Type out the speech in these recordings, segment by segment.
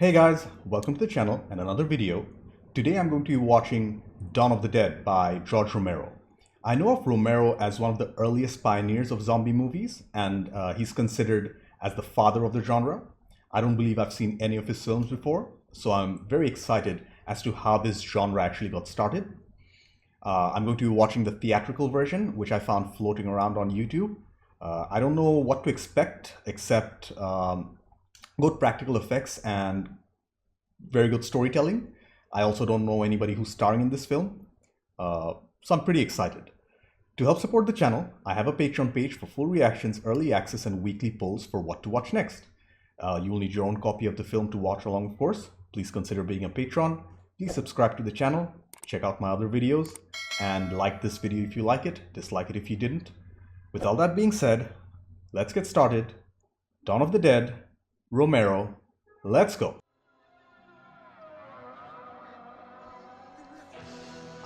Hey guys, welcome to the channel and another video. Today I'm going to be watching Dawn of the Dead by George Romero. I know of Romero as one of the earliest pioneers of zombie movies, and he's considered as the father of the genre. I don't believe I've seen any of his films before, so I'm very excited as to how this genre actually got started. I'm going to be watching the theatrical version, which I found floating around on YouTube. I don't know what to expect, except good practical effects and very good storytelling. I also don't know anybody who's starring in this film, so I'm pretty excited. To help support the channel, I have a Patreon page for full reactions, early access, and weekly polls for what to watch next. You will need your own copy of the film to watch along, of course. Please consider being a patron. Please subscribe to the channel, check out my other videos, and like this video if you like it, dislike it if you didn't. With all that being said, let's get started. Dawn of the Dead, Romero, let's go.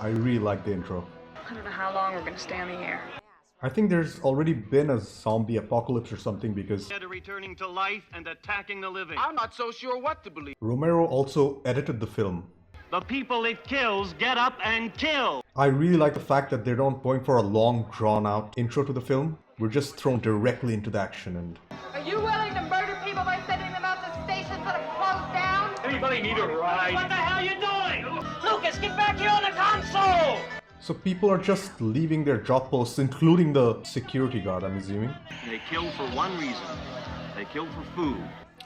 I really like the intro. I don't know how long we're gonna stay on the air. I think there's already been a zombie apocalypse or something because Dead are returning to life and attacking the living. I'm not so sure what to believe. Romero also edited the film. The people it kills get up and kill. I really like the fact that they don't going for a long drawn-out intro to the film. We're just thrown directly into the action and... Are you willing to murder people by sending them out to stations that have closed down? Anybody need a ride? What the hell are you doing? Lucas, get back here on the console! So people are just leaving their job posts, including the security guard, I'm assuming. They kill for one reason. They kill for food.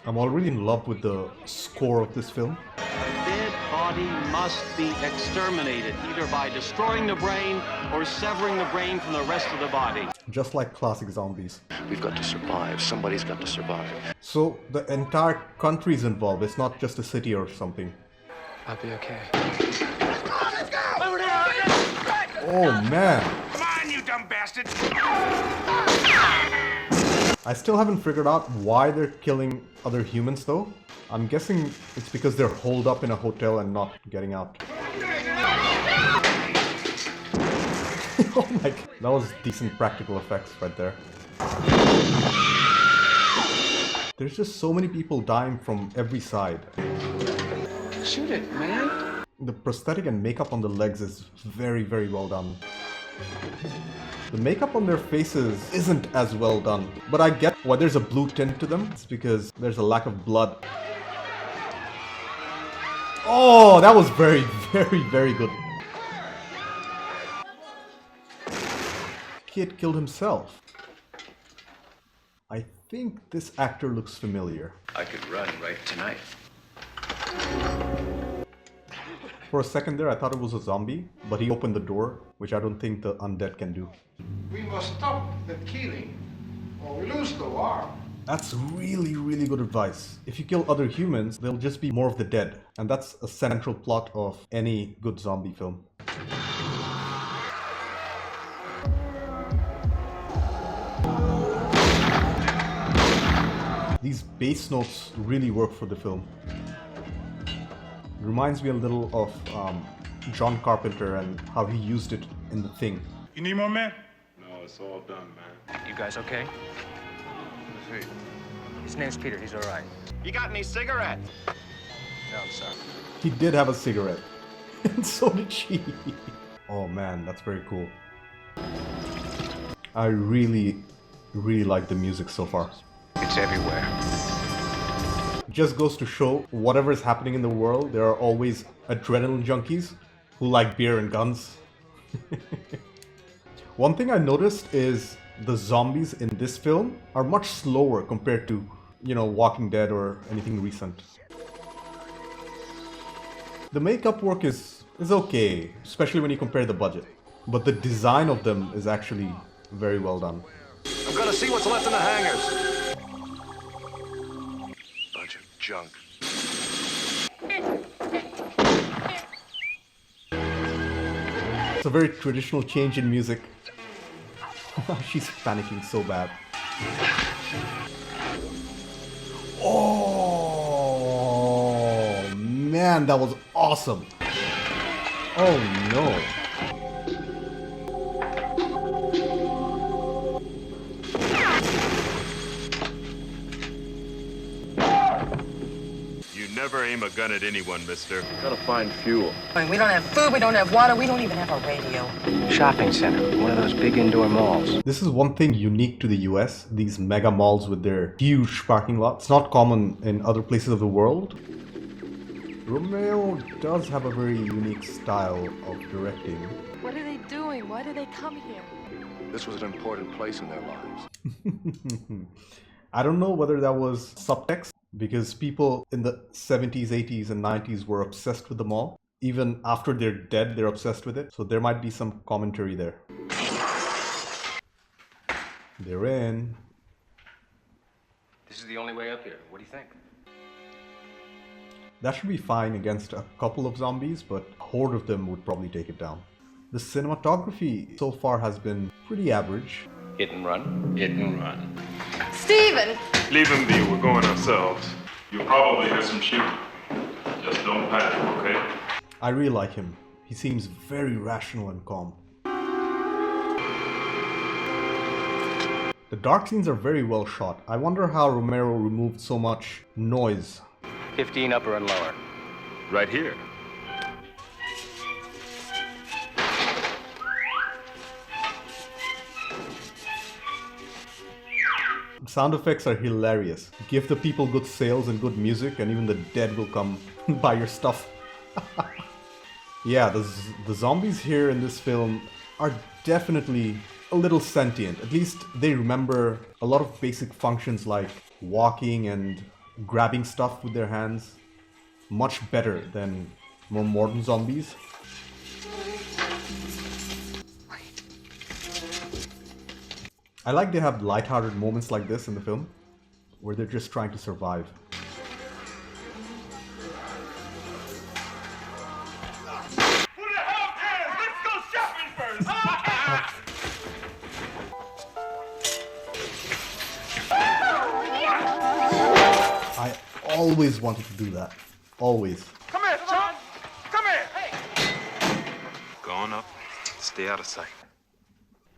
I'm already in love with the score of this film. A dead body must be exterminated, either by destroying the brain or severing the brain from the rest of the body. Just like classic zombies. We've got to survive. Somebody's got to survive. So the entire country is involved, it's not just a city or something. I'll be okay. Oh man! Come on, you dumb bastard! I still haven't figured out why they're killing other humans though. I'm guessing it's because they're holed up in a hotel and not getting out. Oh my god, that was decent practical effects right there. There's just so many people dying from every side. Shoot it, man! The prosthetic and makeup on the legs is very well done. The makeup on their faces isn't as well done, but I get why there's a blue tint to them. It's because there's a lack of blood. Oh, that was very good. Kid killed himself. I think this actor looks familiar. I could run right tonight. For a second there, I thought it was a zombie, but he opened the door, which I don't think the undead can do. We must stop the killing, or we lose the war. That's really good advice. If you kill other humans, they'll just be more of the dead. And that's a central plot of any good zombie film. These bass notes really work for the film. Reminds me a little of John Carpenter and how he used it in The Thing. You need more men? No, it's all done, man. You guys okay? His name's Peter, he's alright. You got any cigarettes? No, I'm sorry. He did have a cigarette. And so did she. Oh man, that's very cool. I really like the music so far. It's everywhere. Just goes to show whatever is happening in the world, there are always adrenaline junkies who like beer and guns. One thing I noticed is the zombies in this film are much slower compared to, you know, Walking Dead or anything recent. The makeup work is okay, especially when you compare the budget. But the design of them is actually very well done. I'm gonna see what's left in the hangars. Bunch of junk. It's a very traditional change in music. She's panicking so bad. Oh man, that was awesome. Oh no. Never aim a gun at anyone, mister. Gotta find fuel. We don't have food, we don't have water, we don't even have a radio. Shopping center, one of those big indoor malls. This is one thing unique to the US, these mega malls with their huge parking lots. It's not common in other places of the world. Romero does have a very unique style of directing. What are they doing? Why do they come here? This was an important place in their lives. I don't know whether that was subtext, because people in the 70s, 80s, and 90s were obsessed with the mall. Even after they're dead, they're obsessed with it. So there might be some commentary there. They're in. This is the only way up here. What do you think? That should be fine against a couple of zombies, but a horde of them would probably take it down. The cinematography so far has been pretty average. Hit and run. Hit and run. Steven! Leave him be, we're going ourselves. You'll probably hear some shooting. Just don't panic, okay? I really like him. He seems very rational and calm. The dark scenes are very well shot. I wonder how Romero removed so much noise. 15 upper and lower. Right here. Sound effects are hilarious. Give the people good sales and good music and even the dead will come buy your stuff. Yeah, the zombies here in this film are definitely a little sentient. At least they remember a lot of basic functions like walking and grabbing stuff with their hands. Much better than more modern zombies. I like they have lighthearted moments like this in the film, where they're just trying to survive. Who the hell cares? Let's go shopping first! I always wanted to do that. Always. Come here, Sean! Come here! Hey! Go on up. Stay out of sight.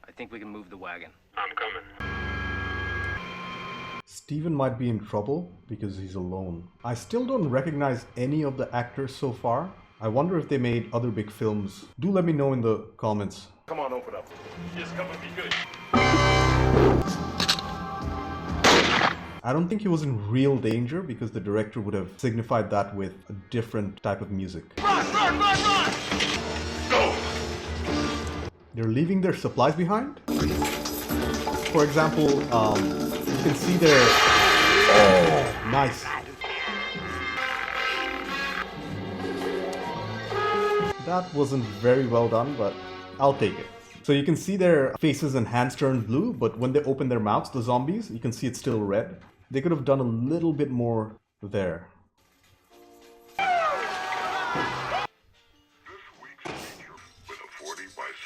I think we can move the wagon. I'm coming. Steven might be in trouble because he's alone. I still don't recognize any of the actors so far. I wonder if they made other big films. Do let me know in the comments. Come on, open up. Just come and be good. I don't think he was in real danger because the director would have signified that with a different type of music. Run, run, run, run! Go! They're leaving their supplies behind? For example, you can see their... Oh, nice. That wasn't very well done, but I'll take it. So you can see their faces and hands turn blue, but when they open their mouths, the zombies, you can see it's still red. They could have done a little bit more there.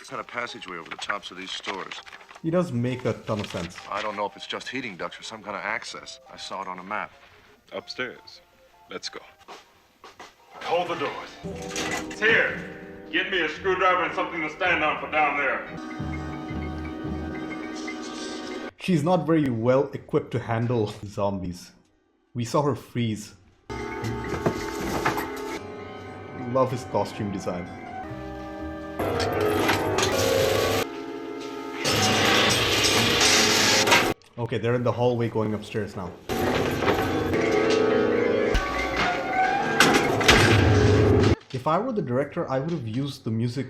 Kind of passageway over the tops of these stores. He does make a ton of sense. I don't know if it's just heating ducts or some kind of access. I saw it on a map. Upstairs. Let's go. Hold the doors. It's here. Get me a screwdriver and something to stand on for down there. She's not very well equipped to handle zombies. We saw her freeze. Love his costume design. Okay, they're in the hallway going upstairs now. If I were the director, I would have used the music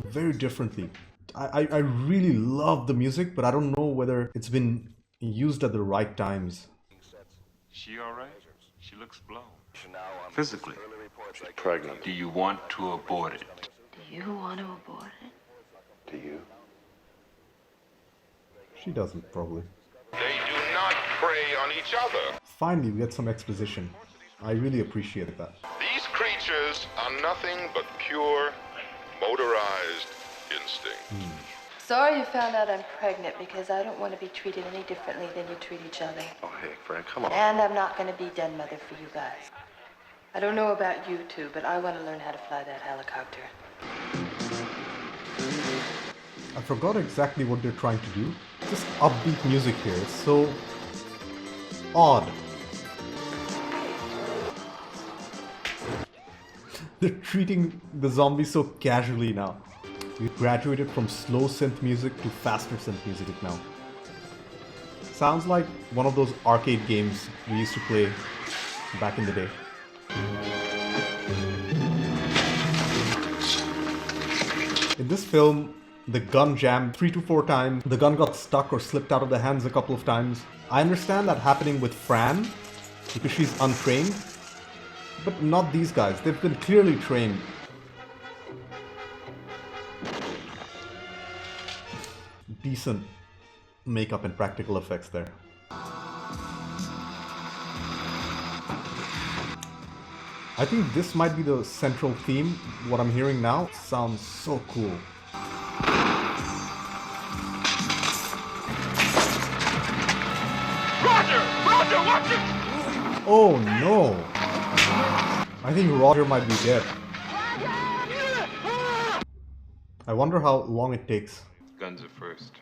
very differently. I really love the music, but I don't know whether it's been used at the right times. She all right? She looks blown. Physically. She's pregnant. Do you want to abort it? Do you want to abort it? Do you? She doesn't, probably. They do not prey on each other. Finally, we get some exposition. I really appreciate that. These creatures are nothing but pure, motorized instinct. Sorry you found out I'm pregnant because I don't want to be treated any differently than you treat each other. Oh, hey, Frank, come on. And I'm not going to be den mother for you guys. I don't know about you two, but I want to learn how to fly that helicopter. I forgot exactly what they're trying to do. Just upbeat music here. It's so odd. They're treating the zombies so casually now. We've graduated from slow synth music to faster synth music now. Sounds like one of those arcade games we used to play back in the day. In this film, the gun jammed 3 to 4 times. The gun got stuck or slipped out of the hands a couple of times. I understand that happening with Fran because she's untrained, but not these guys. They've been clearly trained. Decent makeup and practical effects there. I think this might be the central theme. What I'm hearing now sounds so cool. Roger! Roger, watch it! Oh no! I think Roger might be dead. I wonder how long it takes. Guns are first.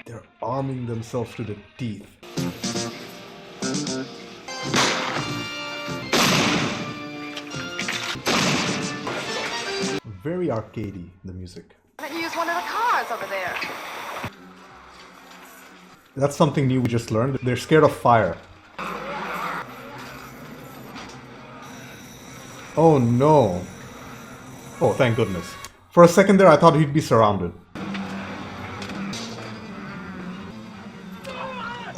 They're arming themselves to the teeth. Very arcadey, the music. Why don't you use one of the cars over there? That's something new we just learned. They're scared of fire. Oh no. Oh, thank goodness. For a second there, I thought he'd be surrounded.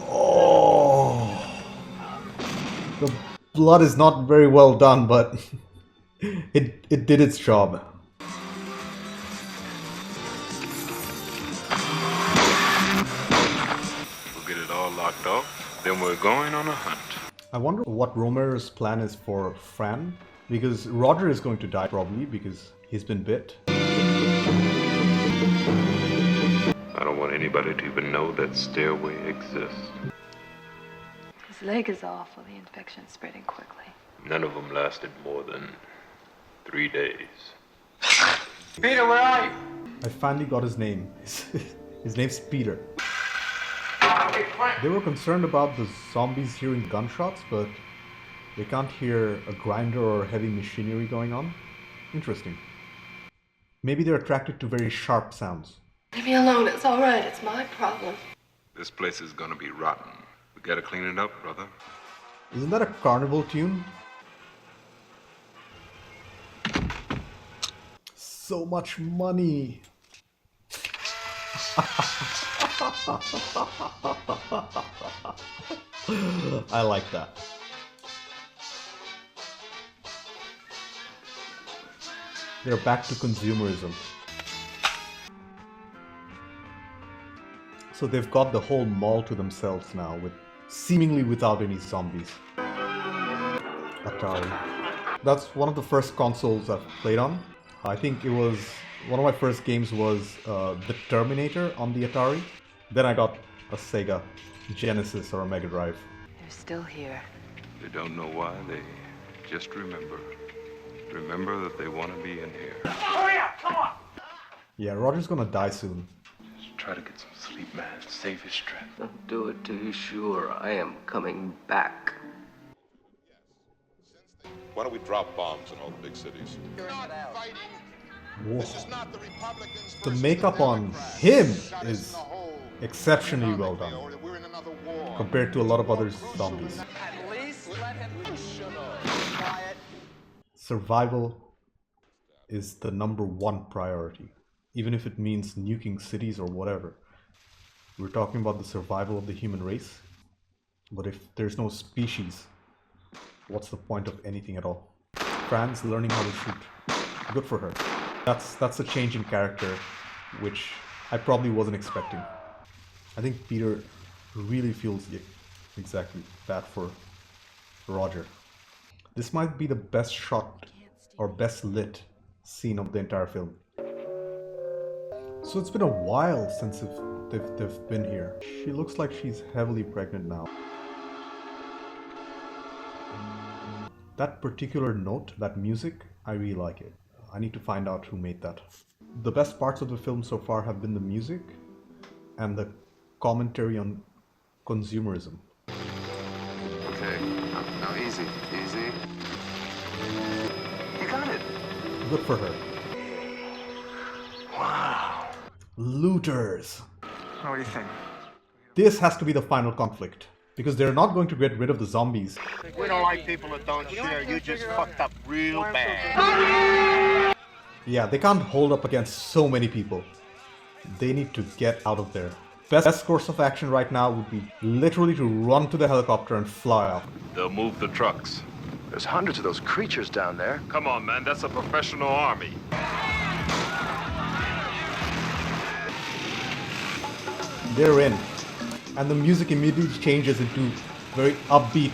Oh. The blood is not very well done, but it did its job. We'll get it all locked off, then we're going on a hunt. I wonder what Romero's plan is for Fran, because Roger is going to die probably because he's been bit. I don't want anybody to even know that stairway exists. His leg is off, well, the infection's spreading quickly. None of them lasted more than 3 days. Peter, where are you? I finally got his name. His name's Peter. They were concerned about the zombies hearing gunshots, but they can't hear a grinder or heavy machinery going on. Interesting. Maybe they're attracted to very sharp sounds. Leave me alone, it's all right, it's my problem. This place is gonna be rotten. We gotta clean it up, brother. Isn't that a carnival tune? So much money! I like that. They're back to consumerism. So they've got the whole mall to themselves now, with seemingly without any zombies. Atari. That's one of the first consoles I've played on. I think it was one of my first games was the Terminator on the Atari. Then I got a Sega Genesis or a Mega Drive. They're still here. They don't know why, they just remember. Remember that they want to be in here. Hurry up, come on! Yeah, Roger's gonna die soon. Just try to get some sleep, man. Save your strength. Don't do it till you're sure I am coming back. Why don't we drop bombs in all the big cities? Whoa. The makeup on him is exceptionally well done compared to a lot of other zombies. At least let him Survival is the #1 priority, even if it means nuking cities or whatever. We're talking about the survival of the human race, but if there's no species, what's the point of anything at all? Fran's learning how to shoot. Good for her. That's a change in character, which I probably wasn't expecting. I think Peter really feels exactly that for Roger. This might be the best shot or best lit scene of the entire film. So it's been a while since they've been here. She looks like she's heavily pregnant now. That particular note, that music, I really like it. I need to find out who made that. The best parts of the film so far have been the music and the commentary on consumerism. Easy, easy. You got it. Good for her. Wow. Looters. What do you think? This has to be the final conflict, because they're not going to get rid of the zombies. We don't like people that don't share. You just fucked up real bad. Yeah, they can't hold up against so many people. They need to get out of there. Best course of action right now would be literally to run to the helicopter and fly off. They'll move the trucks. There's hundreds of those creatures down there. Come on, man, that's a professional army. They're in. And the music immediately changes into very upbeat.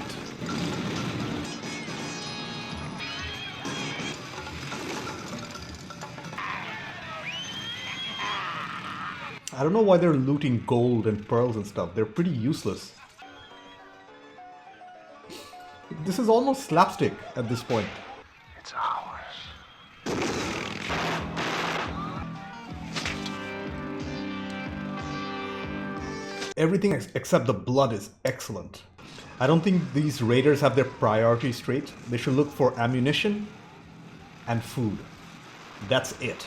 I don't know why they're looting gold and pearls and stuff. They're pretty useless. This is almost slapstick at this point. It's ours. Everything except the blood is excellent. I don't think these raiders have their priorities straight. They should look for ammunition and food. That's it.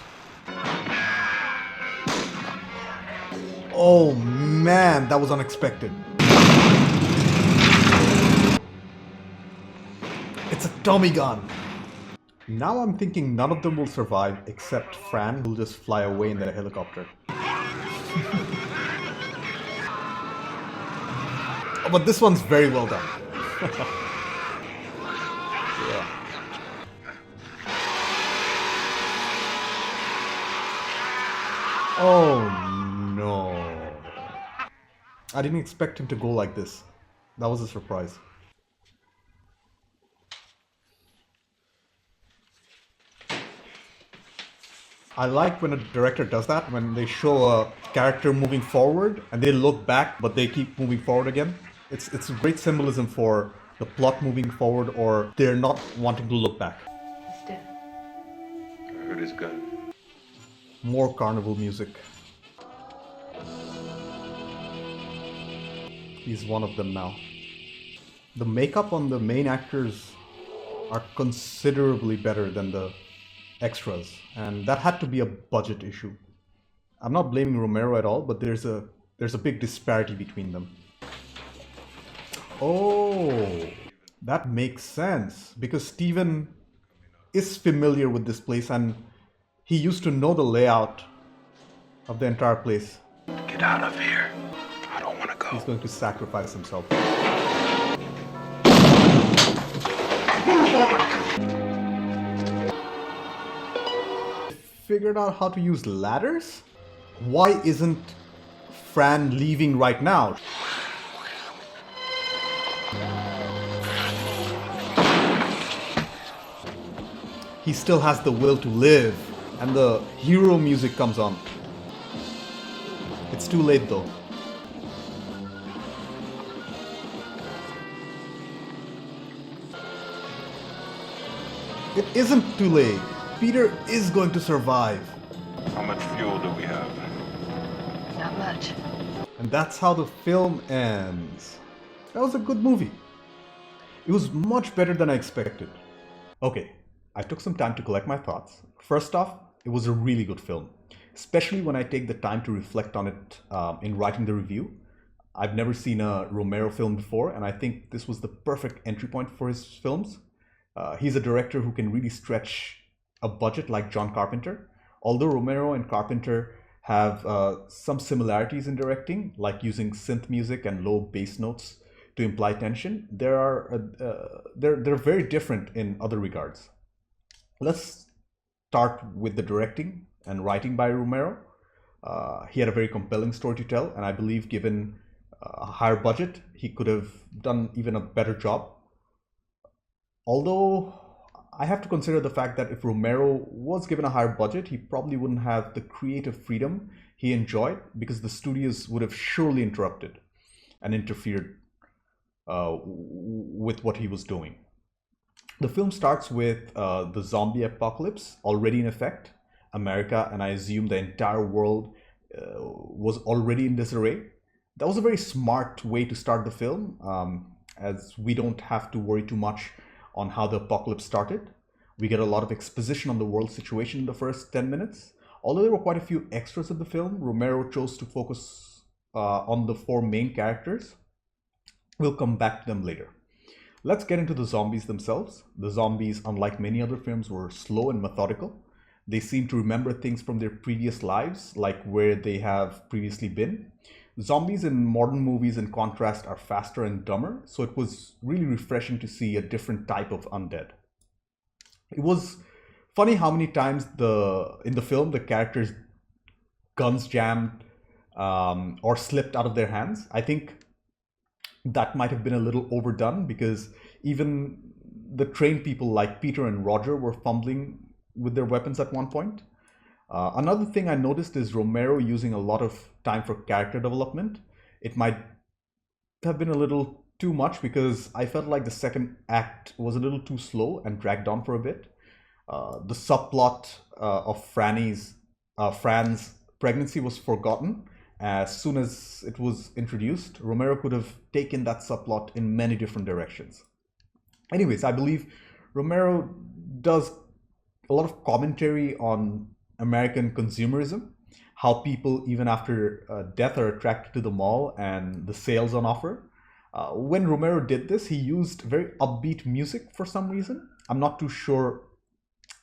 Oh man, that was unexpected. It's a Tommy gun. Now I'm thinking none of them will survive except Fran, who'll just fly away in their helicopter. Oh, but this one's very well done. Yeah. Oh no. I didn't expect him to go like this. That was a surprise. I like when a director does that, when they show a character moving forward and they look back but they keep moving forward again. It's a great symbolism for the plot moving forward, or they're not wanting to look back. He's dead. I heard his gun. More carnival music. He's one of them now. The makeup on the main actors are considerably better than the extras, and that had to be a budget issue. I'm not blaming Romero at all, but there's a big disparity between them. Oh, that makes sense, because Steven is familiar with this place and he used to know the layout of the entire place. Get out of here. I don't want to go. He's going to sacrifice himself. Figured out how to use ladders? Why isn't Fran leaving right now? He still has the will to live, and the hero music comes on. It's too late though. It isn't too late. Peter is going to survive. How much fuel do we have? Not much. And that's how the film ends. That was a good movie. It was much better than I expected. Okay, I took some time to collect my thoughts. First off, it was a really good film, especially when I take the time to reflect on it in writing the review. I've never seen a Romero film before, and I think this was the perfect entry point for his films. He's a director who can really stretch a budget like John Carpenter. Although Romero and Carpenter have some similarities in directing, like using synth music and low bass notes to imply tension, they're very different in other regards. Let's start with the directing and writing by Romero. He had a very compelling story to tell, and I believe given a higher budget, he could have done even a better job. Although I have to consider the fact that if Romero was given a higher budget, he probably wouldn't have the creative freedom he enjoyed, because the studios would have surely interrupted and interfered with what he was doing. The film starts with the zombie apocalypse already in effect. America, and I assume the entire world, was already in disarray. That was a very smart way to start the film, as we don't have to worry too much on how the apocalypse started. We get a lot of exposition on the world situation in the first 10 minutes. Although there were quite a few extras in the film, Romero chose to focus on the 4 main characters. We'll come back to them later. Let's get into the zombies themselves. The zombies, unlike many other films, were slow and methodical. They seem to remember things from their previous lives, like where they have previously been. Zombies in modern movies, in contrast, are faster and dumber, so it was really refreshing to see a different type of undead. It was funny how many times in the film the characters' guns jammed or slipped out of their hands. I think that might have been a little overdone because even the trained people like Peter and Roger were fumbling with their weapons at one point. Another thing I noticed is Romero using a lot of time for character development. It might have been a little too much because I felt like the second act was a little too slow and dragged on for a bit. The subplot of Fran's pregnancy was forgotten as soon as it was introduced. Romero could have taken that subplot in many different directions. Anyways, I believe Romero does a lot of commentary on American consumerism, how people, even after death, are attracted to the mall and the sales on offer. When Romero did this, he used very upbeat music for some reason. I'm not too sure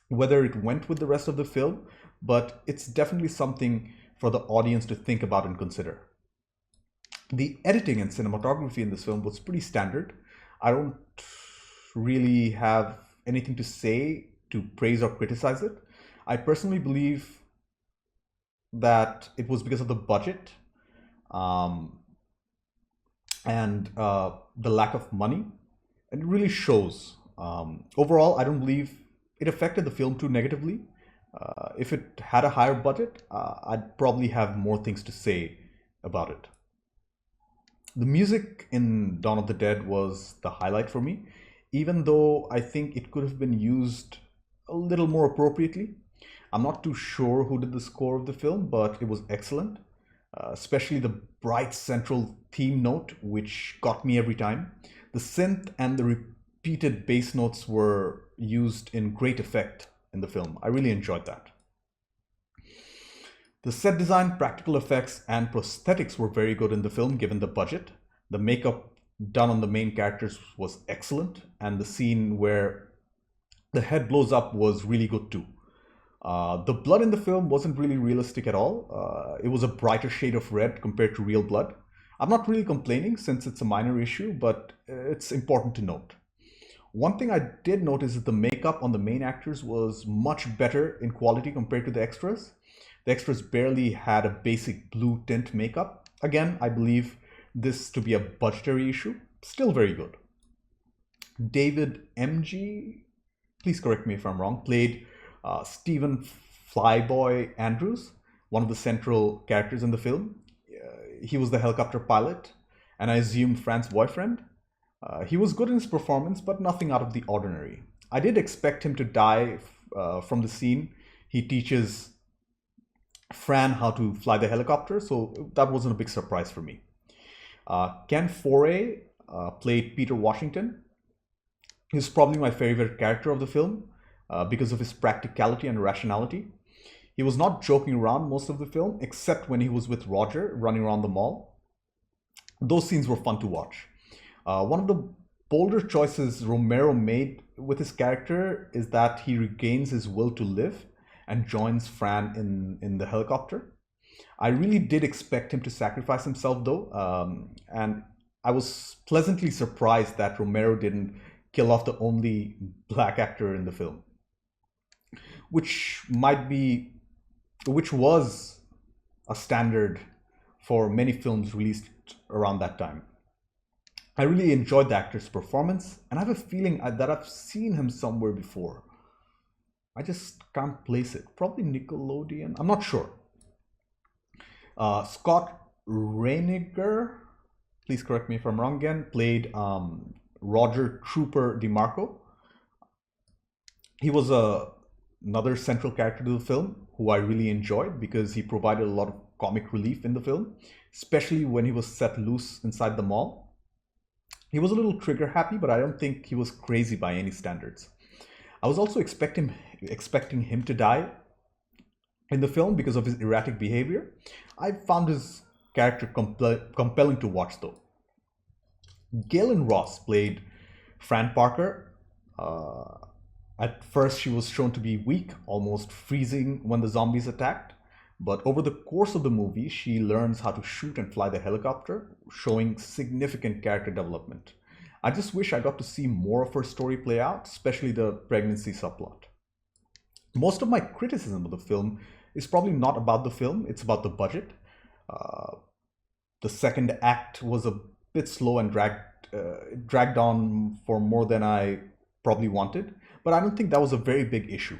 whether it went with the rest of the film, but it's definitely something for the audience to think about and consider. The editing and cinematography in this film was pretty standard. I don't really have anything to say to praise or criticize it. I personally believe that it was because of the budget and the lack of money, and it really shows. Overall, I don't believe it affected the film too negatively. If it had a higher budget, I'd probably have more things to say about it. The music in Dawn of the Dead was the highlight for me, even though I think it could have been used a little more appropriately. I'm not too sure who did the score of the film, but it was excellent, especially the bright central theme note, which got me every time. The synth and the repeated bass notes were used in great effect in the film. I really enjoyed that. The set design, practical effects, and prosthetics were very good in the film given the budget. The makeup done on the main characters was excellent, and the scene where the head blows up was really good too. The blood in the film wasn't really realistic at all. It was a brighter shade of red compared to real blood. I'm not really complaining since it's a minor issue, but it's important to note. One thing I did notice is that the makeup on the main actors was much better in quality compared to the extras. The extras barely had a basic blue tint makeup. Again, I believe this to be a budgetary issue. Still very good. David MG, please correct me if I'm wrong, played Stephen Flyboy Andrews, one of the central characters in the film. He was the helicopter pilot, and I assume Fran's boyfriend. He was good in his performance, but nothing out of the ordinary. I did expect him to die from the scene. He teaches Fran how to fly the helicopter, so that wasn't a big surprise for me. Ken Foree played Peter Washington. He's probably my favorite character of the film because of his practicality and rationality. He was not joking around most of the film, except when he was with Roger running around the mall. Those scenes were fun to watch. One of the bolder choices Romero made with his character is that he regains his will to live and joins Fran in the helicopter. I really did expect him to sacrifice himself though, and I was pleasantly surprised that Romero didn't kill off the only black actor in the film, which was a standard for many films released around that time. I really enjoyed the actor's performance, and I have a feeling that I've seen him somewhere before. I just can't place it. Probably Nickelodeon. I'm not sure. Scott Reiniger, please correct me if I'm wrong again, played Roger Trooper DeMarco. He was another central character to the film who I really enjoyed because he provided a lot of comic relief in the film, especially when he was set loose inside the mall. He was a little trigger happy, but I don't think he was crazy by any standards. I was also expecting him to die in the film because of his erratic behavior. I found his character compelling to watch though. Galen Ross played Fran Parker. At first, she was shown to be weak, almost freezing when the zombies attacked. But over the course of the movie, she learns how to shoot and fly the helicopter, showing significant character development. I just wish I got to see more of her story play out, especially the pregnancy subplot. Most of my criticism of the film is probably not about the film, it's about the budget. The second act was a bit slow and dragged on for more than I probably wanted, but I don't think that was a very big issue.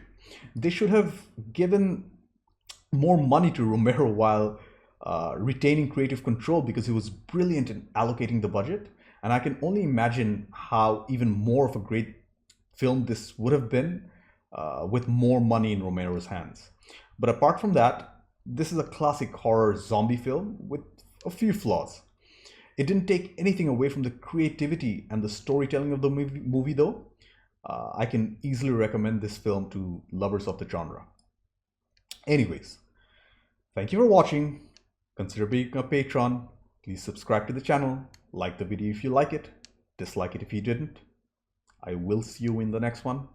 They should have given more money to Romero while retaining creative control, because he was brilliant in allocating the budget, and I can only imagine how even more of a great film this would have been with more money in Romero's hands. But apart from that, this is a classic horror zombie film with a few flaws. It didn't take anything away from the creativity and the storytelling of the movie though. I can easily recommend this film to lovers of the genre. Anyways, thank you for watching. Consider being a patron. Please subscribe to the channel. Like the video if you like it. Dislike it if you didn't. I will see you in the next one.